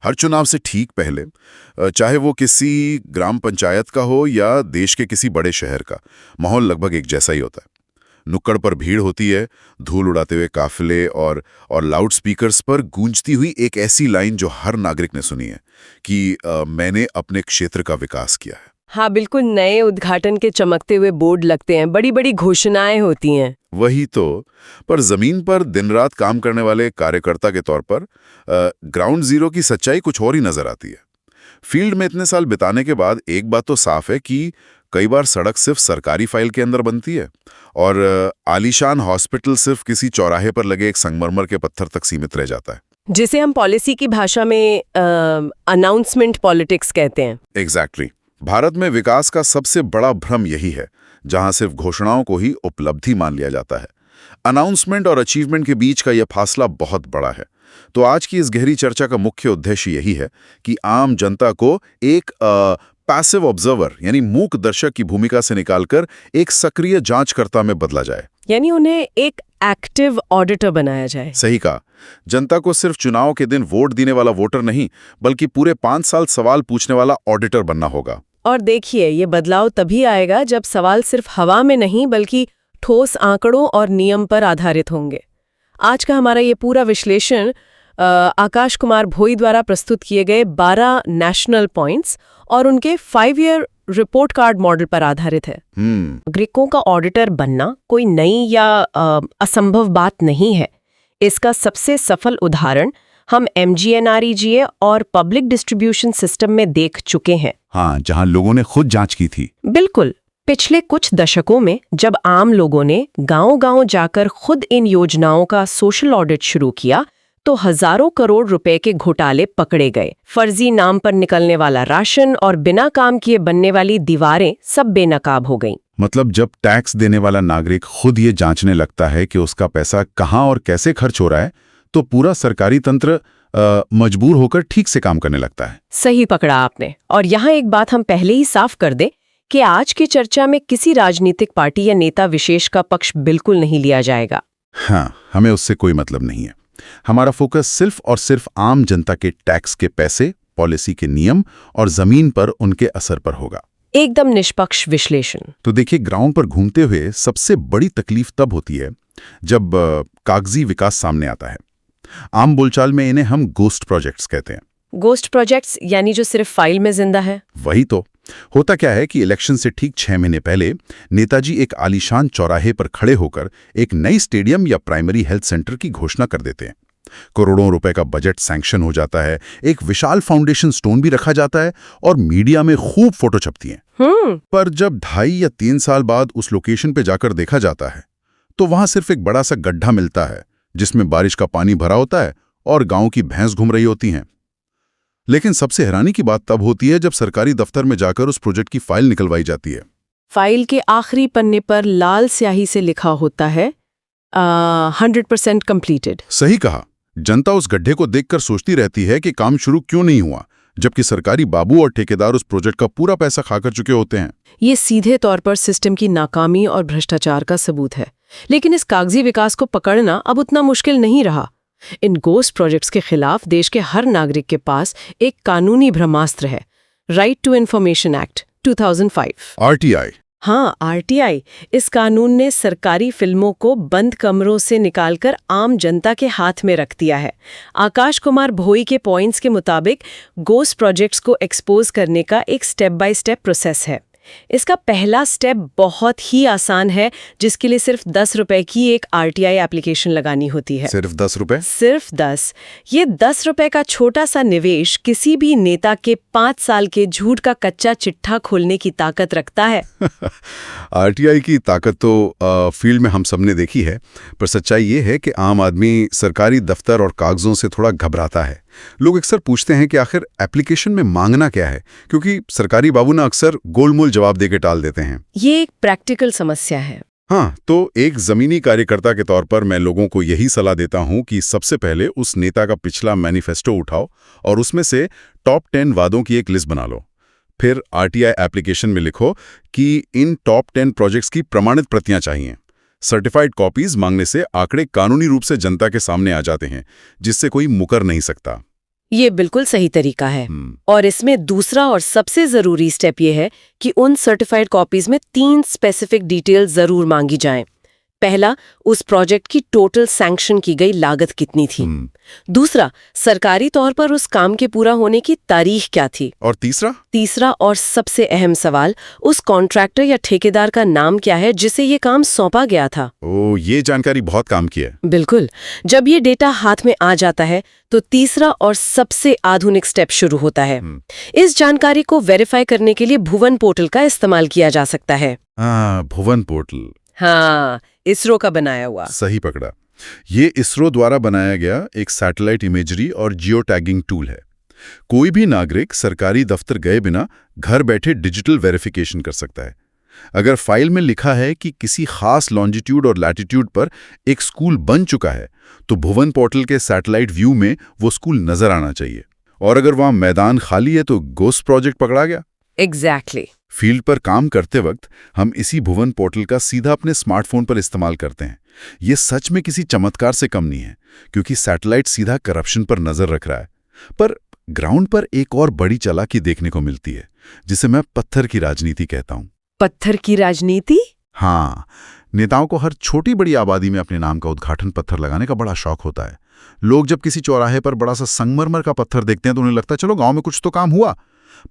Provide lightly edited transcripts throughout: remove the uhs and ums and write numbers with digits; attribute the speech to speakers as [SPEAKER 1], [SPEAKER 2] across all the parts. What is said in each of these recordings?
[SPEAKER 1] हर चुनाव से ठीक पहले, चाहे वो किसी ग्राम पंचायत का हो या देश के किसी बड़े शहर का, माहौल लगभग एक जैसा ही होता है। नुक्कड़ पर भीड़ होती है, धूल उड़ाते हुए काफिले और लाउड स्पीकर्स पर गूंजती हुई एक ऐसी लाइन जो हर नागरिक ने सुनी है कि मैंने अपने क्षेत्र का विकास किया है।
[SPEAKER 2] हाँ बिल्कुल, नए उद्घाटन के चमकते हुए बोर्ड लगते हैं, बड़ी बड़ी घोषणाएं होती हैं।
[SPEAKER 1] वही तो। पर जमीन पर दिन रात काम करने वाले कार्यकर्ता के तौर पर ग्राउंड जीरो की सच्चाई कुछ और ही नजर आती है। फील्ड में इतने साल बिताने के बाद एक बात तो साफ है कि कई बार सड़क सिर्फ सरकारी फाइल के अंदर बनती है और आलीशान हॉस्पिटल सिर्फ किसी चौराहे पर लगे एक संगमरमर के पत्थर तक सीमित रह जाता है,
[SPEAKER 2] जिसे हम पॉलिसी की भाषा में अनाउंसमेंट पॉलिटिक्स कहते हैं।
[SPEAKER 1] एग्जैक्टली। भारत में विकास का सबसे बड़ा भ्रम यही है, जहां सिर्फ घोषणाओं को ही उपलब्धि मान लिया जाता है। अनाउंसमेंट और अचीवमेंट के बीच का यह फासला बहुत बड़ा है। तो आज की इस गहरी चर्चा का मुख्य उद्देश्य यही है कि आम जनता को एक पैसिव ऑब्जर्वर यानी मूक दर्शक की भूमिका से निकालकर एक सक्रिय जांचकर्ता में बदला जाए,
[SPEAKER 2] यानी उन्हें एक एक्टिव ऑडिटर बनाया जाए।
[SPEAKER 1] सही कहा। जनता को सिर्फ चुनाव के दिन वोट देने वाला वोटर नहीं, बल्कि पूरे 5 साल सवाल पूछने वाला ऑडिटर बनना होगा।
[SPEAKER 2] और देखिए, ये बदलाव तभी आएगा जब सवाल सिर्फ हवा में नहीं बल्कि ठोस आंकड़ों और नियम पर आधारित होंगे। आज का हमारा ये पूरा विश्लेषण आकाश कुमार भोई द्वारा प्रस्तुत किए गए 12 नेशनल पॉइंट्स और उनके 5 ईयर रिपोर्ट कार्ड मॉडल पर आधारित है। नागरिकों का ऑडिटर बनना कोई नई या असंभव बात नहीं है। इसका सबसे सफल उदाहरण हम MGNREGA और पब्लिक डिस्ट्रीब्यूशन सिस्टम में देख चुके हैं।
[SPEAKER 1] हाँ, जहां लोगों ने खुद जांच की थी।
[SPEAKER 2] बिल्कुल। पिछले कुछ दशकों में जब आम लोगों ने गांव-गांव जाकर खुद इन योजनाओं का सोशल ऑडिट शुरू किया, तो हजारों करोड़ रुपए के घोटाले पकड़े गए। फर्जी नाम पर निकलने वाला राशन और बिना काम किए बनने वाली दीवारें सब बेनकाब हो गईं।
[SPEAKER 1] मतलब जब टैक्स देने वाला नागरिक खुद ये जांचने लगता है कि उसका पैसा कहां और कैसे खर्च हो रहा है, तो पूरा सरकारी तंत्र मजबूर होकर ठीक से काम करने लगता है।
[SPEAKER 2] सही पकड़ा आपने। और यहाँ एक बात हम पहले ही साफ कर दें कि आज की चर्चा में किसी राजनीतिक पार्टी या नेता विशेष का पक्ष बिल्कुल नहीं लिया जाएगा।
[SPEAKER 1] हाँ, हमें उससे कोई मतलब नहीं है। हमारा फोकस सिर्फ और सिर्फ आम जनता के टैक्स के पैसे, पॉलिसी के नियम और जमीन पर उनके असर पर होगा।
[SPEAKER 2] एकदम निष्पक्ष विश्लेषण।
[SPEAKER 1] तो देखिए, ग्राउंड पर घूमते हुए सबसे बड़ी तकलीफ तब होती है जब कागजी विकास सामने आता है। आम बोलचाल में इन्हें हम गोस्ट प्रोजेक्ट्स कहते हैं।
[SPEAKER 2] गोस्ट प्रोजेक्ट्स यानी जो सिर्फ फाइल में जिंदा है।
[SPEAKER 1] वही तो। होता क्या है कि इलेक्शन से ठीक 6 महीने पहले नेताजी एक आलीशान चौराहे पर खड़े होकर एक नई स्टेडियम या प्राइमरी हेल्थ सेंटर की घोषणा कर देते हैं। करोड़ों रुपए का बजट सैंक्शन हो जाता है, एक विशाल फाउंडेशन स्टोन भी रखा जाता है और मीडिया में खूब फोटो छपती हैं। पर जब 2.5 या 3 साल बाद उस लोकेशन पे जाकर देखा जाता है, तो वहां सिर्फ एक बड़ा सा गड्ढा मिलता है जिसमें बारिश का पानी भरा होता है और गांव की भैंस घूम रही होती हैं। लेकिन सबसे हैरानी की बात तब होती है जब सरकारी दफ्तर में जाकर उस प्रोजेक्ट की फाइल निकलवाई जाती है।
[SPEAKER 2] फाइल के आखिरी पन्ने पर लाल स्याही से लिखा होता है 100% कंप्लीटेड।
[SPEAKER 1] सही कहा। जनता उस गड्ढे को देखकर सोचती रहती है कि काम शुरू क्यों नहीं हुआ, जबकि सरकारी बाबू और ठेकेदार उस प्रोजेक्ट का पूरा पैसा खाकर चुके होते हैं।
[SPEAKER 2] ये सीधे तौर पर सिस्टम की नाकामी और भ्रष्टाचार का सबूत है। लेकिन इस कागजी विकास को पकड़ना अब उतना मुश्किल नहीं रहा। इन गोस्ट प्रोजेक्ट्स के खिलाफ देश के हर नागरिक के पास एक कानूनी ब्रह्मास्त्र है, right to information act 2005।
[SPEAKER 1] RTI।
[SPEAKER 2] हाँ, RTI। इस कानून ने सरकारी फिल्मों को बंद कमरों से निकालकर आम जनता के हाथ में रख दिया है। आकाश कुमार भोई के पॉइंट्स के मुताबिक गोस्ट प्रोजेक्ट्स को एक्सपोज करने का एक स्टेप बाय स्टेप प्रोसेस है। इसका पहला स्टेप बहुत ही आसान है, जिसके लिए सिर्फ 10 रुपए की एक RTI एप्लीकेशन लगानी होती है।
[SPEAKER 1] सिर्फ 10 रुपए?
[SPEAKER 2] सिर्फ 10। ये 10 रुपए का छोटा सा निवेश किसी भी नेता के 5 साल के झूठ का कच्चा चिट्ठा खोलने की ताकत रखता है।
[SPEAKER 1] RTI की ताकत तो फील्ड में हम सबने देखी है, पर सच्चाई ये है कि आम आदमी सरकारी दफ्तर और कागजों से थोड़ा घबराता है। लोग अक्सर पूछते हैं कि आखिर एप्लीकेशन में मांगना क्या है, क्योंकि सरकारी बाबू ना अक्सर गोलमोल जवाब देके टाल देते हैं।
[SPEAKER 2] ये एक प्रैक्टिकल समस्या है।
[SPEAKER 1] हाँ, तो एक जमीनी कार्यकर्ता के तौर पर मैं लोगों को यही सलाह देता हूं कि सबसे पहले उस नेता का पिछला मैनिफेस्टो उठाओ और उसमें से टॉप 10 वादों की एक लिस्ट बना लो। फिर RTI एप्लीकेशन में लिखो कि इन टॉप 10 प्रोजेक्ट्स की प्रमाणित प्रतियां चाहिए। सर्टिफाइड कॉपीज मांगने से आंकड़े कानूनी रूप से जनता के सामने आ जाते हैं, जिससे कोई मुकर नहीं सकता।
[SPEAKER 2] ये बिल्कुल सही तरीका है। और इसमें दूसरा और सबसे जरूरी स्टेप ये है कि उन सर्टिफाइड कॉपीज में 3 स्पेसिफिक डिटेल जरूर मांगी जाएं। पहला, उस प्रोजेक्ट की टोटल सैंक्शन की गई लागत कितनी थी। दूसरा, सरकारी तौर पर उस काम के पूरा होने की तारीख क्या थी।
[SPEAKER 1] और तीसरा
[SPEAKER 2] और सबसे अहम सवाल, उस कॉन्ट्रैक्टर या ठेकेदार का नाम क्या है जिसे ये काम सौंपा गया था।
[SPEAKER 1] ये जानकारी बहुत काम की है।
[SPEAKER 2] बिल्कुल। जब ये डेटा हाथ में आ जाता है तो तीसरा और सबसे आधुनिक स्टेप शुरू होता है। इस जानकारी को वेरीफाई करने के लिए भुवन पोर्टल का इस्तेमाल किया जा सकता है।
[SPEAKER 1] भुवन पोर्टल,
[SPEAKER 2] हाँ, इसरो का बनाया हुआ।
[SPEAKER 1] सही पकड़ा। ये इसरो द्वारा बनाया गया एक सैटेलाइट इमेजरी और जियो टैगिंग टूल है। कोई भी नागरिक सरकारी दफ्तर गए बिना घर बैठे डिजिटल वेरिफिकेशन कर सकता है। अगर फाइल में लिखा है कि किसी खास लॉन्जिट्यूड और लैटिट्यूड पर एक स्कूल बन चुका है, तो भुवन पोर्टल के सैटेलाइट व्यू में वो स्कूल नजर आना चाहिए। और अगर वहां मैदान खाली है तो गोस्ट प्रोजेक्ट पकड़ा गया।
[SPEAKER 2] एग्जैक्टली।
[SPEAKER 1] फील्ड पर काम करते वक्त हम इसी भुवन पोर्टल का सीधा अपने स्मार्टफोन पर इस्तेमाल करते हैं। ये सच में किसी चमत्कार से कम नहीं है, क्योंकि सैटेलाइट सीधा करप्शन पर नजर रख रहा है। पर ग्राउंड पर एक और बड़ी चालाकी देखने को मिलती है, जिसे मैं पत्थर की राजनीति कहता हूं।
[SPEAKER 2] पत्थर की राजनीति?
[SPEAKER 1] हाँ, नेताओं को हर छोटी बड़ी आबादी में अपने नाम का उद्घाटन पत्थर लगाने का बड़ा शौक होता है। लोग जब किसी चौराहे पर बड़ा सा संगमरमर का पत्थर देखते हैं तो उन्हें लगता है चलो गांव में कुछ तो काम हुआ।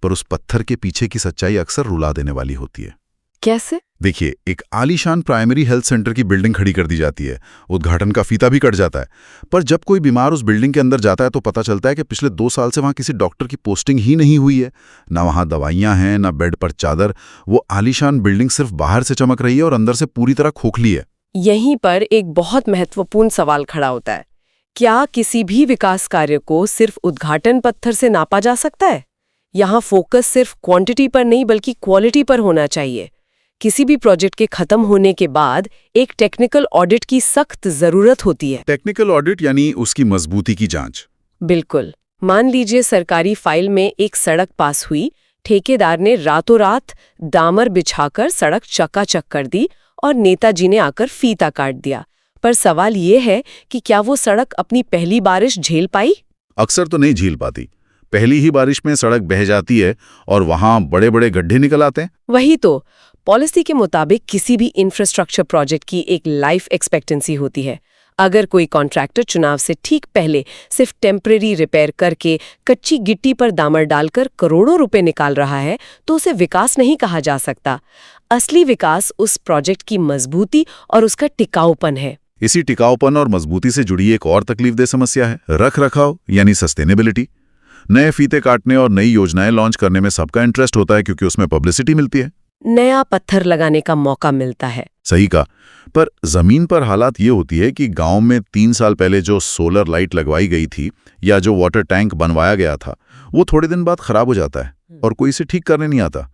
[SPEAKER 1] पर उस पत्थर के पीछे की सच्चाई अक्सर रुला देने वाली होती है।
[SPEAKER 2] कैसे?
[SPEAKER 1] देखिए, एक आलीशान प्राइमरी हेल्थ सेंटर की बिल्डिंग खड़ी कर दी जाती है, उद्घाटन का फीता भी कट जाता है। पर जब कोई बीमार उस बिल्डिंग के अंदर जाता है तो पता चलता है कि पिछले 2 साल से वहां किसी डॉक्टर की पोस्टिंग ही नहीं हुई है। ना वहां दवाइयां हैं, ना बेड पर चादर। वो आलीशान बिल्डिंग सिर्फ बाहर से चमक रही है और अंदर से पूरी तरह खोखली है।
[SPEAKER 2] यहीं पर एक बहुत महत्वपूर्ण सवाल खड़ा होता है। क्या किसी भी विकास कार्य को सिर्फ उद्घाटन पत्थर से नापा जा सकता है? यहाँ फोकस सिर्फ क्वांटिटी पर नहीं बल्कि क्वालिटी पर होना चाहिए। किसी भी प्रोजेक्ट के खत्म होने के बाद एक टेक्निकल ऑडिट की सख्त जरूरत होती है।
[SPEAKER 1] टेक्निकल ऑडिट यानी उसकी मजबूती की जांच।
[SPEAKER 2] बिल्कुल। मान लीजिए सरकारी फाइल में एक सड़क पास हुई, ठेकेदार ने रातों रात डामर बिछाकर सड़क चकाचक कर दी और नेताजी ने आकर फीता काट दिया। पर सवाल ये है कि क्या वो सड़क अपनी पहली बारिश झेल पाई?
[SPEAKER 1] अक्सर तो नहीं झेल पाती। पहली ही बारिश में सड़क बह जाती है और वहां बड़े बड़े गड्ढे निकल आते हैं।
[SPEAKER 2] वही तो। पॉलिसी के मुताबिक किसी भी इंफ्रास्ट्रक्चर प्रोजेक्ट की एक लाइफ एक्सपेक्टेंसी होती है। अगर कोई कॉन्ट्रैक्टर चुनाव से ठीक पहले सिर्फ टेम्परेरी रिपेयर करके कच्ची गिट्टी पर दामर डालकर करोड़ों रुपए निकाल रहा है तो उसे विकास नहीं कहा जा सकता। असली विकास उस प्रोजेक्ट की मजबूती और उसका टिकाऊपन है।
[SPEAKER 1] इसी टिकाऊपन और मजबूती से जुड़ी एक और तकलीफदेह समस्या है रख रखाव यानी सस्टेनेबिलिटी। नए फीते काटने और नई योजनाएं लॉन्च करने में सबका इंटरेस्ट होता है क्योंकि उसमें पब्लिसिटी मिलती है,
[SPEAKER 2] नया पत्थर लगाने का मौका मिलता है।
[SPEAKER 1] सही कहा। पर जमीन पर हालात ये होती है कि गांव में 3 साल पहले जो सोलर लाइट लगवाई गई थी या जो वाटर टैंक बनवाया गया था वो थोड़े दिन बाद खराब हो जाता है और कोई इसे ठीक करने नहीं आता।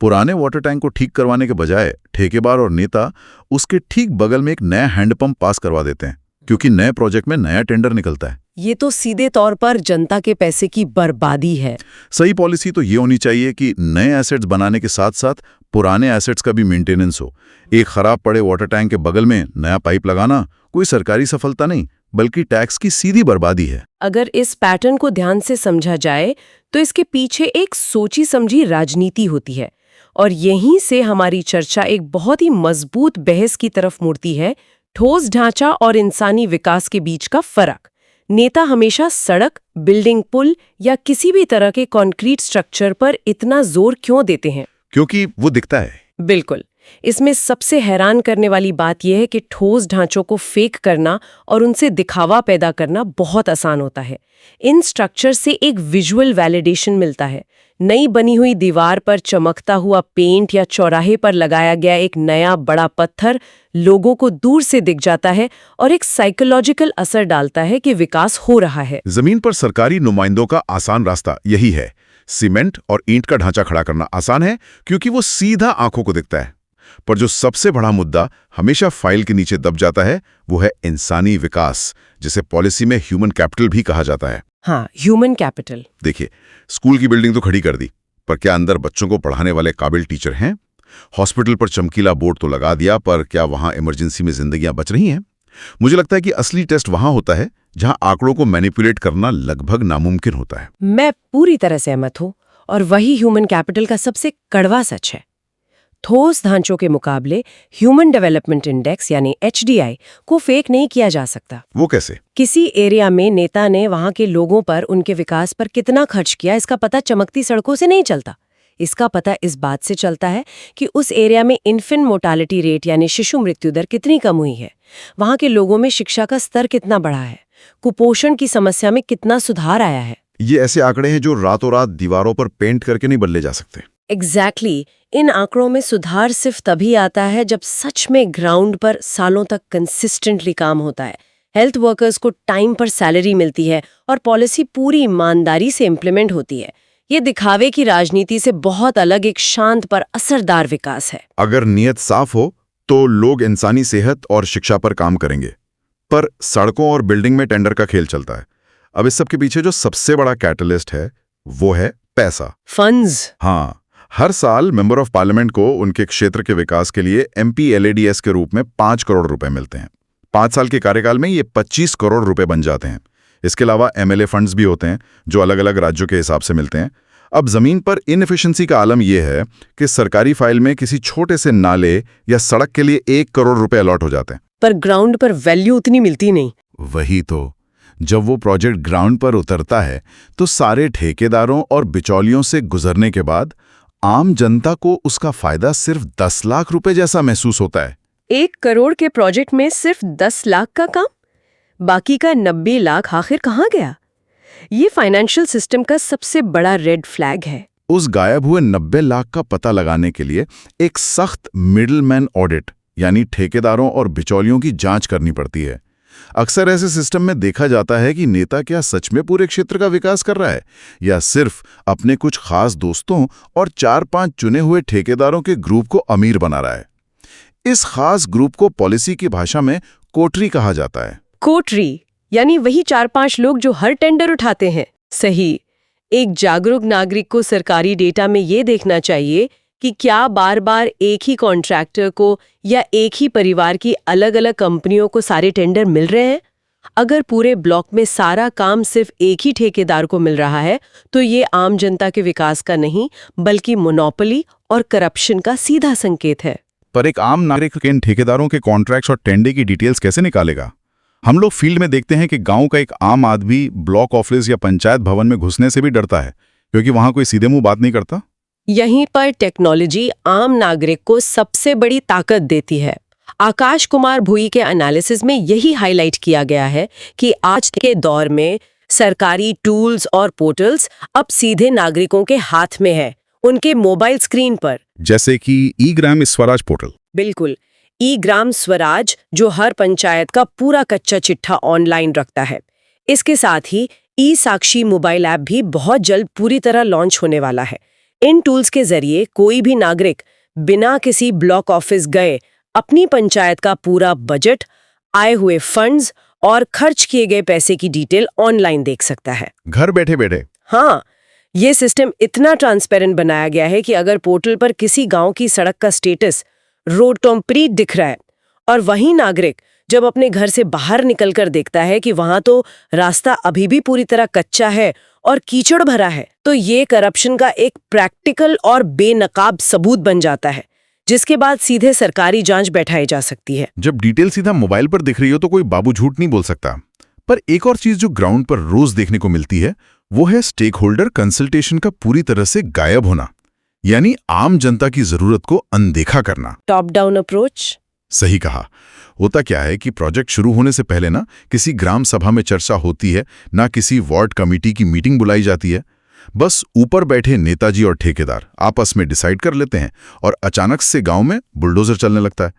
[SPEAKER 1] पुराने वाटर टैंक को ठीक करवाने के बजाय ठेकेदार और नेता उसके ठीक बगल में एक नया हैंडपंप पास करवा देते हैं क्योंकि नए प्रोजेक्ट में नया टेंडर निकलता है।
[SPEAKER 2] ये तो सीधे तौर पर जनता के पैसे की बर्बादी है।
[SPEAKER 1] सही पॉलिसी तो ये होनी चाहिए कि नए एसेट्स बनाने के साथ साथ पुराने एसेट्स का भी मेंटेनेंस हो। एक खराब पड़े वाटर टैंक के बगल में नया पाइप लगाना कोई सरकारी सफलता नहीं बल्कि टैक्स की सीधी बर्बादी है।
[SPEAKER 2] अगर इस पैटर्न को ध्यान से समझा जाए तो इसके पीछे एक सोची समझी राजनीति होती है और यहीं से हमारी चर्चा एक बहुत ही मजबूत बहस की तरफ मुड़ती है, ठोस ढांचा और इंसानी विकास के बीच का फर्क। नेता हमेशा सड़क, बिल्डिंग, पुल या किसी भी तरह के कंक्रीट स्ट्रक्चर पर इतना जोर क्यों देते हैं?
[SPEAKER 1] क्योंकि वो दिखता है।
[SPEAKER 2] बिल्कुल। इसमें सबसे हैरान करने वाली बात यह है कि ठोस ढांचों को फेक करना और उनसे दिखावा पैदा करना बहुत आसान होता है। इन स्ट्रक्चर से एक विजुअल वैलिडेशन मिलता है। नई बनी हुई दीवार पर चमकता हुआ पेंट या चौराहे पर लगाया गया एक नया बड़ा पत्थर लोगों को दूर से दिख जाता है और एक साइकोलॉजिकल असर डालता है कि विकास हो रहा है।
[SPEAKER 1] जमीन पर सरकारी नुमाइंदों का आसान रास्ता यही है। सीमेंट और ईंट का ढांचा खड़ा करना आसान है क्योंकि वो सीधा आंखों को दिखता है। पर जो सबसे बड़ा मुद्दा हमेशा फाइल के नीचे दब जाता है वो है इंसानी विकास, जिसे पॉलिसी में ह्यूमन कैपिटल भी कहा जाता है।
[SPEAKER 2] हाँ, ह्यूमन कैपिटल।
[SPEAKER 1] देखिए, स्कूल की बिल्डिंग तो खड़ी कर दी, पर क्या अंदर बच्चों को पढ़ाने वाले काबिल टीचर हैं? हॉस्पिटल पर चमकीला बोर्ड तो लगा दिया, पर क्या वहां इमरजेंसी में जिंदगियां बच रही हैं? मुझे लगता है कि असली टेस्ट वहां होता है जहां आंकड़ों को मैनिपुलेट करना लगभग नामुमकिन होता है।
[SPEAKER 2] मैं पूरी तरह सहमत हूं, और वही ह्यूमन कैपिटल का सबसे कड़वा सच है। ठोस ढांचों के मुकाबले ह्यूमन डेवलपमेंट इंडेक्स यानी HDI को फेक नहीं किया जा सकता।
[SPEAKER 1] वो कैसे?
[SPEAKER 2] किसी एरिया में नेता ने वहां के लोगों पर, उनके विकास पर कितना खर्च किया, इसका पता चमकती सड़कों से नहीं चलता। इसका पता इस बात से चलता है कि उस एरिया में इन्फेंट मोर्टालिटी रेट यानी शिशु मृत्यु दर कितनी कम हुई है, वहां के लोगों में शिक्षा का स्तर कितना बढ़ा है, कुपोषण की समस्या में कितना सुधार आया है।
[SPEAKER 1] ये ऐसे आंकड़े हैं जो रातों रात दीवारों पर पेंट करके नहीं बदले जा सकते।
[SPEAKER 2] एग्जैक्टली इन आंकड़ों में सुधार सिर्फ तभी आता है जब सच में ग्राउंड पर सालों तक कंसिस्टेंटली काम होता है, हेल्थ वर्कर्स को टाइम पर सैलरी मिलती है और पॉलिसी पूरी ईमानदारी से इम्प्लीमेंट होती है। ये दिखावे की राजनीति से बहुत अलग एक शांत पर असरदार विकास है।
[SPEAKER 1] अगर नीयत साफ हो तो लोग इंसानी सेहत और शिक्षा पर काम करेंगे, पर सड़कों और बिल्डिंग में टेंडर का खेल चलता है। अब इस सब के पीछे जो सबसे बड़ा कैटलिस्ट है वो है पैसा,
[SPEAKER 2] फंड्स।
[SPEAKER 1] हाँ, हर साल मेंबर ऑफ पार्लियामेंट को उनके क्षेत्र के विकास के लिए MPLADS के रूप में 5 करोड़ रुपए मिलते हैं। 5 साल के कार्यकाल में ये 25 करोड़ रुपए बन जाते हैं। इसके अलावा MLA फंड्स भी होते हैं जो अलग अलग राज्यों के हिसाब से मिलते हैं। अब जमीन पर इनएफिशिएंसी का आलम यह है कि सरकारी फाइल में किसी छोटे से नाले या सड़क के लिए 1 करोड़ रुपए अलॉट हो जाते हैं,
[SPEAKER 2] पर ग्राउंड पर वैल्यू उतनी मिलती नहीं।
[SPEAKER 1] वही तो, जब वो प्रोजेक्ट ग्राउंड पर उतरता है तो सारे ठेकेदारों और बिचौलियों से गुजरने के बाद आम जनता को उसका फायदा सिर्फ 10 लाख रुपए जैसा महसूस होता है।
[SPEAKER 2] 1 करोड़ के प्रोजेक्ट में सिर्फ 10 लाख का काम, बाकी का 90 लाख आखिर कहाँ गया? ये फाइनेंशियल सिस्टम का सबसे बड़ा रेड फ्लैग है।
[SPEAKER 1] उस गायब हुए 90 लाख का पता लगाने के लिए एक सख्त मिडलमैन ऑडिट यानी ठेकेदारों और बिचौलियों की जांच करनी पड़ती है। अक्सर ऐसे सिस्टम में देखा जाता है कि नेता क्या सच में पूरे क्षेत्र का विकास कर रहा है या सिर्फ अपने कुछ खास दोस्तों और 4-5 चुने हुए ठेकेदारों के ग्रुप को अमीर बना रहा है। इस खास ग्रुप को पॉलिसी की भाषा में कोटरी कहा जाता है।
[SPEAKER 2] कोटरी यानी वही 4-5 लोग जो हर टेंडर उठाते हैं। सही। एक जागरूक नागरिक को सरकारी डेटा में ये देखना चाहिए कि क्या बार बार एक ही कॉन्ट्रैक्टर को या एक ही परिवार की अलग अलग कंपनियों को सारे टेंडर मिल रहे हैं। अगर पूरे ब्लॉक में सारा काम सिर्फ एक ही ठेकेदार को मिल रहा है तो ये आम जनता के विकास का नहीं बल्कि मोनोपोली और करप्शन का सीधा संकेत है।
[SPEAKER 1] पर एक आम नागरिक इन ठेकेदारों के कॉन्ट्रैक्ट्स और टेंडर की डिटेल्स कैसे निकालेगा? हम लोग फील्ड में देखते हैं कि गांव का एक आम आदमी ब्लॉक ऑफिस या पंचायत भवन में घुसने से भी डरता है क्योंकि वहां कोई सीधे मुंह बात नहीं करता।
[SPEAKER 2] यहीं पर टेक्नोलॉजी आम नागरिक को सबसे बड़ी ताकत देती है। आकाश कुमार भुई के एनालिसिस में यही हाईलाइट किया गया है कि आज के दौर में सरकारी टूल्स और पोर्टल्स अब सीधे नागरिकों के हाथ में है, उनके मोबाइल स्क्रीन पर।
[SPEAKER 1] जैसे कि ई-ग्राम स्वराज पोर्टल।
[SPEAKER 2] बिल्कुल, ई-ग्राम स्वराज जो हर पंचायत का पूरा कच्चा चिट्ठा ऑनलाइन रखता है। इसके साथ ही ई-साक्षी मोबाइल ऐप भी बहुत जल्द पूरी तरह लॉन्च होने वाला है। इन टूल्स के जरिए कोई भी नागरिक बिना किसी ब्लॉक ऑफिस गए अपनी पंचायत का पूरा बजट, आए हुए फंड्स और खर्च किए गए पैसे की डिटेल ऑनलाइन देख सकता है, घर बैठे बैठे। हाँ, ये सिस्टम इतना ट्रांसपेरेंट बनाया गया है कि अगर पोर्टल पर किसी गांव की सड़क का स्टेटस रोड कंप्लीट दिख रहा है और वही नागरिक जब अपने घर से बाहर निकलकर देखता है कि वहां तो रास्ता अभी भी पूरी तरह कच्चा है और कीचड़ भरा है, तो ये करप्शन का एक प्रैक्टिकल और बेनकाब सबूत बन जाता है, जिसके बाद सीधे सरकारी जांच बैठाई जा सकती है।
[SPEAKER 1] जब डिटेल सीधा मोबाइल पर दिख रही हो तो कोई बाबू झूठ नहीं बोल सकता। पर एक और चीज जो ग्राउंड पर रोज देखने को मिलती है वो है स्टेक होल्डर कंसल्टेशन का पूरी तरह से गायब होना, यानी आम जनता की जरूरत को अनदेखा करना।
[SPEAKER 2] Top down approach.
[SPEAKER 1] सही कहा। होता क्या है कि प्रोजेक्ट शुरू होने से पहले ना किसी ग्राम सभा में चर्चा होती है, ना किसी वार्ड कमेटी की मीटिंग बुलाई जाती है। बस ऊपर बैठे नेताजी और ठेकेदार आपस में डिसाइड कर लेते हैं और अचानक से गांव में बुलडोजर चलने लगता है।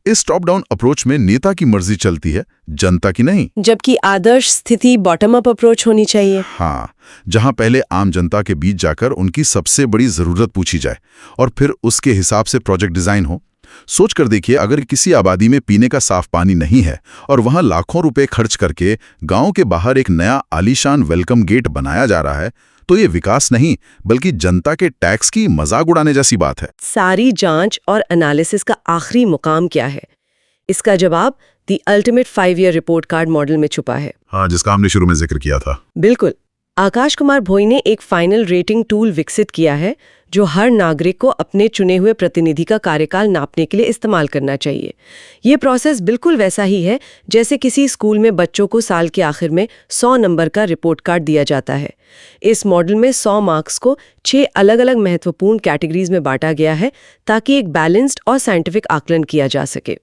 [SPEAKER 1] इस टॉप डाउन अप्रोच में नेता की मर्जी चलती है, जनता की नहीं।
[SPEAKER 2] जबकि आदर्श स्थिति बॉटम अप अप्रोच होनी चाहिए।
[SPEAKER 1] हाँ, जहां पहले आम जनता के बीच जाकर उनकी सबसे बड़ी जरूरत पूछी जाए और फिर उसके हिसाब से प्रोजेक्ट डिजाइन हो। सोच कर देखिए, अगर किसी आबादी में पीने का साफ पानी नहीं है और वहां लाखों रुपए खर्च करके गांव के बाहर एक नया आलीशान वेलकम गेट बनाया जा रहा है, तो ये विकास नहीं बल्कि जनता के टैक्स की मजाक उड़ाने जैसी बात है।
[SPEAKER 2] सारी जांच और एनालिसिस का आखिरी मुकाम क्या है? इसका जवाब the ultimate five year report card model में छुपा है।
[SPEAKER 1] हाँ, जिसका हमने शुरू में जिक्र किया था।
[SPEAKER 2] बिल्कुल। आकाश कुमार भोई ने एक फाइनल रेटिंग टूल विकसित किया है जो हर नागरिक को अपने चुने हुए प्रतिनिधि का कार्यकाल नापने के लिए इस्तेमाल करना चाहिए। ये प्रोसेस बिल्कुल वैसा ही है जैसे किसी स्कूल में बच्चों को साल के आखिर में 100 नंबर का रिपोर्ट कार्ड दिया जाता है। इस मॉडल में 100 मार्क्स को 6 अलग-अलग महत्वपूर्ण कैटेगरीज में बांटा गया है ताकि एक बैलेंस्ड और साइंटिफिक आकलन किया जा सके।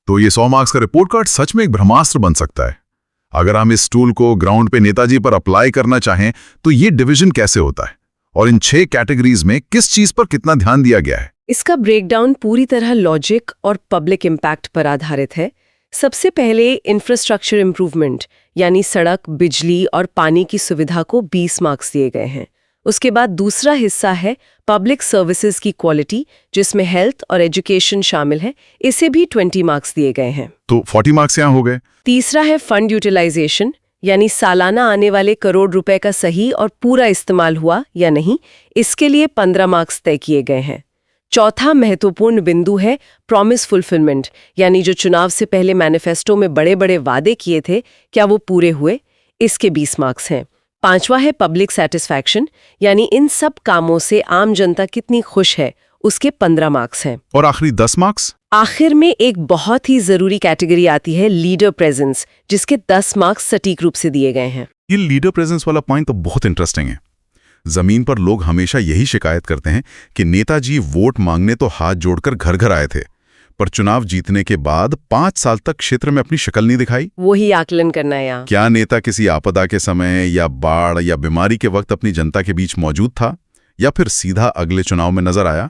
[SPEAKER 1] तो ये 100 मार्क्स का रिपोर्ट कार्ड सच में एक ब्रह्मास्त्र बन सकता है। अगर हम इस टूल को ग्राउंड पे नेताजी पर अप्लाई करना चाहें तो ये डिवीजन कैसे होता है और इन 6 कैटेगरीज में किस चीज पर कितना ध्यान दिया गया है?
[SPEAKER 2] इसका ब्रेकडाउन पूरी तरह लॉजिक और पब्लिक इम्पैक्ट पर आधारित है। सबसे पहले इंफ्रास्ट्रक्चर इम्प्रूवमेंट यानी सड़क, बिजली और पानी की सुविधा को 20 मार्क्स दिए गए हैं। उसके बाद दूसरा हिस्सा है पब्लिक सर्विसेज की क्वालिटी, जिसमें हेल्थ और एजुकेशन शामिल है। इसे भी 20 मार्क्स दिए गए हैं।
[SPEAKER 1] तो 40 मार्क्स यहाँ हो गए।
[SPEAKER 2] तीसरा है फंड यूटिलाइजेशन यानी सालाना आने वाले करोड़ रुपए का सही और पूरा इस्तेमाल हुआ या नहीं, इसके लिए 15 मार्क्स तय किए गए हैं। चौथा महत्वपूर्ण बिंदु है प्रॉमिस फुलफिलमेंट यानी जो चुनाव से पहले मैनिफेस्टो में बड़े बड़े वादे किए थे, क्या वो पूरे हुए? इसके 20 मार्क्स हैं। पांचवा है पब्लिक सेटिस्फैक्शन यानी इन सब कामों से आम जनता कितनी खुश है, उसके 15 मार्क्स हैं।
[SPEAKER 1] और आखिरी 10 मार्क्स?
[SPEAKER 2] आखिर में एक बहुत ही जरूरी कैटेगरी आती है लीडर प्रेजेंस, जिसके 10 मार्क्स सटीक रूप से दिए गए हैं।
[SPEAKER 1] ये लीडर प्रेजेंस वाला पॉइंट तो बहुत इंटरेस्टिंग है। जमीन पर लोग हमेशा यही शिकायत करते हैं कि नेताजी वोट मांगने तो हाथ जोड़कर घर घर आए थे, पर चुनाव जीतने के बाद 5 साल तक क्षेत्र में अपनी शक्ल नहीं दिखाई।
[SPEAKER 2] वही आकलन करना है यहाँ।
[SPEAKER 1] क्या नेता किसी आपदा के समय या बाढ़ या बीमारी के वक्त अपनी जनता के बीच मौजूद था, या फिर सीधा अगले चुनाव में नजर आया?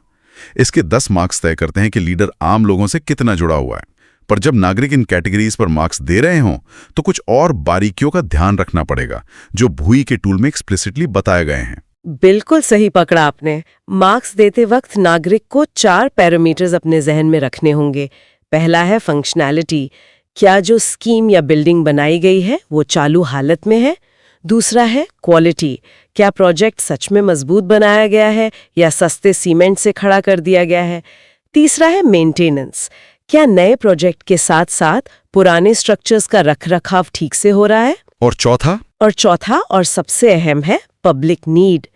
[SPEAKER 1] इसके 10 मार्क्स तय करते हैं कि लीडर आम लोगों से कितना जुड़ा हुआ है। पर जब नागरिक इन कैटेगरीज पर मार्क्स दे रहे हों तो कुछ और बारीकियों का ध्यान रखना पड़ेगा जो भूई के टूल में एक्सप्लिसिटली बताए गए हैं।
[SPEAKER 2] बिल्कुल सही पकड़ा आपने। मार्क्स देते वक्त नागरिक को 4 पैरामीटर्स अपने जहन में रखने होंगे। पहला है फंक्शनैलिटी, क्या जो स्कीम या बिल्डिंग बनाई गई है वो चालू हालत में है। दूसरा है क्वालिटी, क्या प्रोजेक्ट सच में मजबूत बनाया गया है या सस्ते सीमेंट से खड़ा कर दिया गया है। तीसरा है मेंटेनेंस, क्या नए प्रोजेक्ट के साथ साथ पुराने स्ट्रक्चर्स का रखरखाव ठीक से हो रहा है।
[SPEAKER 1] और चौथा और सबसे अहम है पब्लिक नीड,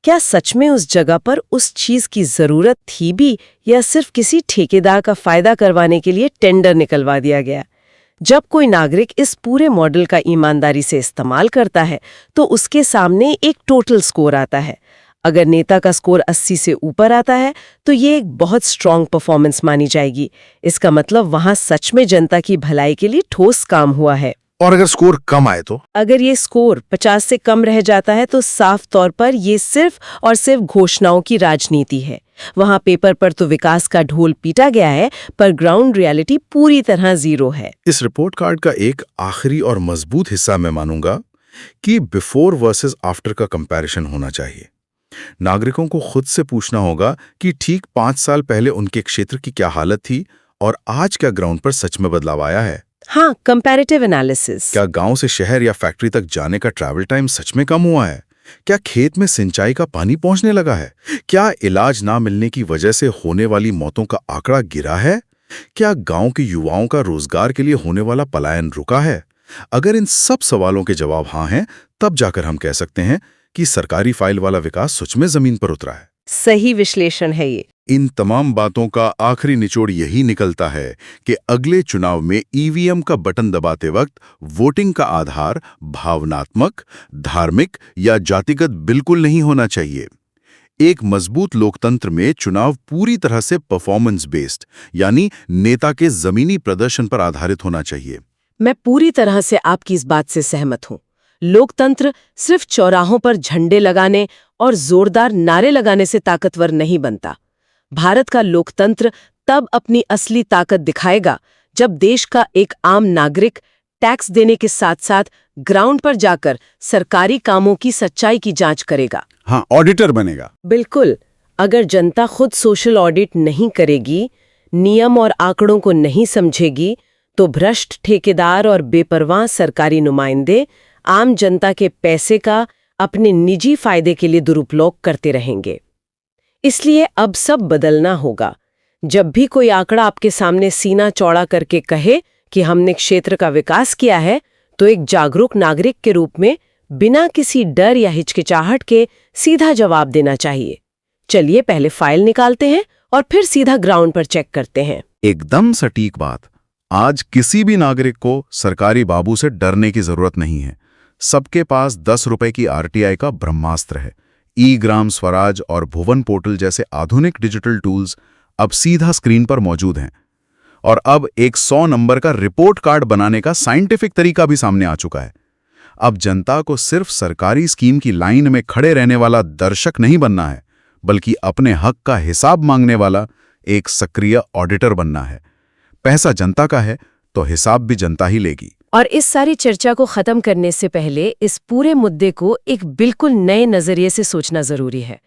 [SPEAKER 1] क्या सच में उस जगह पर उस चीज की जरूरत थी भी या सिर्फ किसी ठेकेदार का फायदा करवाने के लिए टेंडर निकलवा दिया गया। जब कोई नागरिक इस पूरे मॉडल का ईमानदारी से इस्तेमाल करता है तो उसके सामने एक टोटल स्कोर आता है। अगर नेता का स्कोर 80 से ऊपर आता है तो ये एक बहुत स्ट्रांग परफॉर्मेंस मानी जाएगी। इसका मतलब वहां सच में जनता की भलाई के लिए ठोस काम हुआ है। और अगर स्कोर कम आए तो?
[SPEAKER 2] अगर ये स्कोर 50 से कम रह जाता है तो साफ तौर पर ये सिर्फ और सिर्फ घोषणाओं की राजनीति है। वहां पेपर पर तो विकास का ढोल पीटा गया है, पर ग्राउंड रियलिटी पूरी तरह जीरो है।
[SPEAKER 3] इस रिपोर्ट कार्ड का एक आखिरी और मजबूत हिस्सा मैं मानूंगा कि बिफोर वर्सेस आफ्टर का कंपैरिजन होना चाहिए। नागरिकों को खुद से पूछना होगा कि ठीक 5 साल पहले उनके क्षेत्र की क्या हालत थी और आज क्या ग्राउंड पर सच में बदलाव आया है।
[SPEAKER 2] हाँ, कंपैरेटिव एनालिसिस।
[SPEAKER 3] क्या गांव से शहर या फैक्ट्री तक जाने का ट्रैवल टाइम सच में कम हुआ है? क्या खेत में सिंचाई का पानी पहुंचने लगा है? क्या इलाज ना मिलने की वजह से होने वाली मौतों का आंकड़ा गिरा है? क्या गांव के युवाओं का रोजगार के लिए होने वाला पलायन रुका है? अगर इन सब सवालों के जवाब हाँ हैं, तब जाकर हम कह सकते हैं कि सरकारी फाइल वाला विकास सच में जमीन पर उतरा है।
[SPEAKER 2] सही विश्लेषण है ये।
[SPEAKER 3] इन तमाम बातों का आखिरी निचोड़ यही निकलता है कि अगले चुनाव में ईवीएम का बटन दबाते वक्त वोटिंग का आधार भावनात्मक, धार्मिक या जातिगत बिल्कुल नहीं होना चाहिए। एक मजबूत लोकतंत्र में चुनाव पूरी तरह से परफॉर्मेंस बेस्ड यानी नेता के जमीनी प्रदर्शन पर आधारित होना चाहिए।
[SPEAKER 2] मैं पूरी तरह से आपकी इस बात से सहमत हूं। लोकतंत्र सिर्फ चौराहों पर झंडे लगाने और जोरदार नारे लगाने से ताकतवर नहीं बनता। भारत का लोकतंत्र तब अपनी असली ताकत दिखाएगा जब देश का एक आम नागरिक टैक्स देने के साथ साथ ग्राउंड पर जाकर सरकारी कामों की सच्चाई की जांच करेगा।
[SPEAKER 1] हाँ, ऑडिटर बनेगा।
[SPEAKER 2] बिल्कुल। अगर जनता खुद सोशल ऑडिट नहीं करेगी, नियम और आंकड़ों को नहीं समझेगी, तो भ्रष्ट ठेकेदार और बेपरवाह सरकारी नुमाइंदे आम जनता के पैसे का अपने निजी फायदे के लिए दुरुपयोग करते रहेंगे। इसलिए अब सब बदलना होगा। जब भी कोई आंकड़ा आपके सामने सीना चौड़ा करके कहे कि हमने क्षेत्र का विकास किया है, तो एक जागरूक नागरिक के रूप में बिना किसी डर या हिचकिचाहट के सीधा जवाब देना चाहिए। चलिए पहले फाइल निकालते हैं और फिर सीधा ग्राउंड पर चेक करते हैं।
[SPEAKER 3] एकदम सटीक बात। आज किसी भी नागरिक को सरकारी बाबू से डरने की जरूरत नहीं है। सबके पास 10 रुपए की आरटीआई का ब्रह्मास्त्र है। ई ग्राम स्वराज और भुवन पोर्टल जैसे आधुनिक डिजिटल टूल्स अब सीधा स्क्रीन पर मौजूद हैं। और अब एक 100 नंबर का रिपोर्ट कार्ड बनाने का साइंटिफिक तरीका भी सामने आ चुका है। अब जनता को सिर्फ सरकारी स्कीम की लाइन में खड़े रहने वाला दर्शक नहीं बनना है, बल्कि अपने हक का हिसाब मांगने वाला एक सक्रिय ऑडिटर बनना है। पैसा जनता का है तो हिसाब भी जनता ही लेगी।
[SPEAKER 2] और इस सारी चर्चा को खत्म करने से पहले इस पूरे मुद्दे को एक बिल्कुल नए नजरिए से सोचना जरूरी है।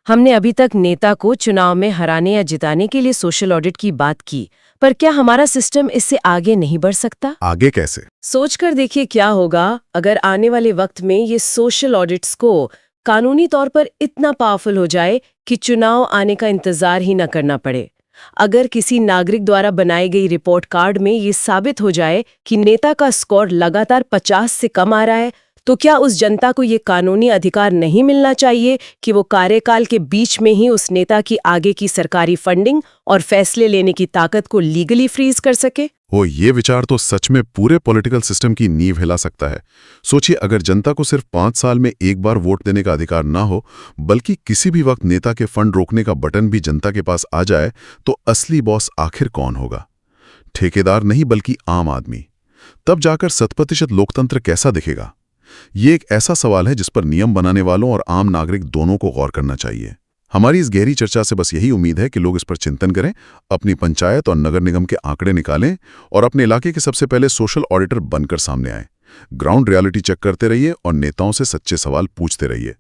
[SPEAKER 2] हमने अभी तक नेता को चुनाव में हराने या जिताने के लिए सोशल ऑडिट की बात की, पर क्या हमारा सिस्टम इससे आगे नहीं बढ़ सकता?
[SPEAKER 3] आगे कैसे?
[SPEAKER 2] सोचकर देखिए क्या होगा अगर आने वाले वक्त में ये सोशल ऑडिट्स को कानूनी तौर पर इतना पावरफुल हो जाए कि चुनाव आने का इंतजार ही न करना पड़े। अगर किसी नागरिक द्वारा बनाई गई रिपोर्ट कार्ड में ये साबित हो जाए कि नेता का स्कोर लगातार 50 से कम आ रहा है, तो क्या उस जनता को ये कानूनी अधिकार नहीं मिलना चाहिए कि वो कार्यकाल के बीच में ही उस नेता की आगे की सरकारी फंडिंग और फैसले लेने की ताकत को लीगली फ्रीज कर सके?
[SPEAKER 1] ये विचार तो सच में पूरे पॉलिटिकल सिस्टम की नींव हिला सकता है। सोचिए, अगर जनता को सिर्फ 5 साल में एक बार वोट देने का अधिकार ना हो, बल्कि किसी भी वक्त नेता के फंड रोकने का बटन भी जनता के पास आ जाए, तो असली बॉस आखिर कौन होगा? ठेकेदार नहीं, बल्कि आम आदमी। तब जाकर 100% लोकतंत्र कैसा दिखेगा? ये एक ऐसा सवाल है जिस पर नियम बनाने वालों और आम नागरिक दोनों को गौर करना चाहिए। हमारी इस गहरी चर्चा से बस यही उम्मीद है कि लोग इस पर चिंतन करें, अपनी पंचायत और नगर निगम के आंकड़े निकालें और अपने इलाके के सबसे पहले सोशल ऑडिटर बनकर सामने आएं। ग्राउंड रियलिटी चेक करते रहिए और नेताओं से सच्चे सवाल पूछते रहिए।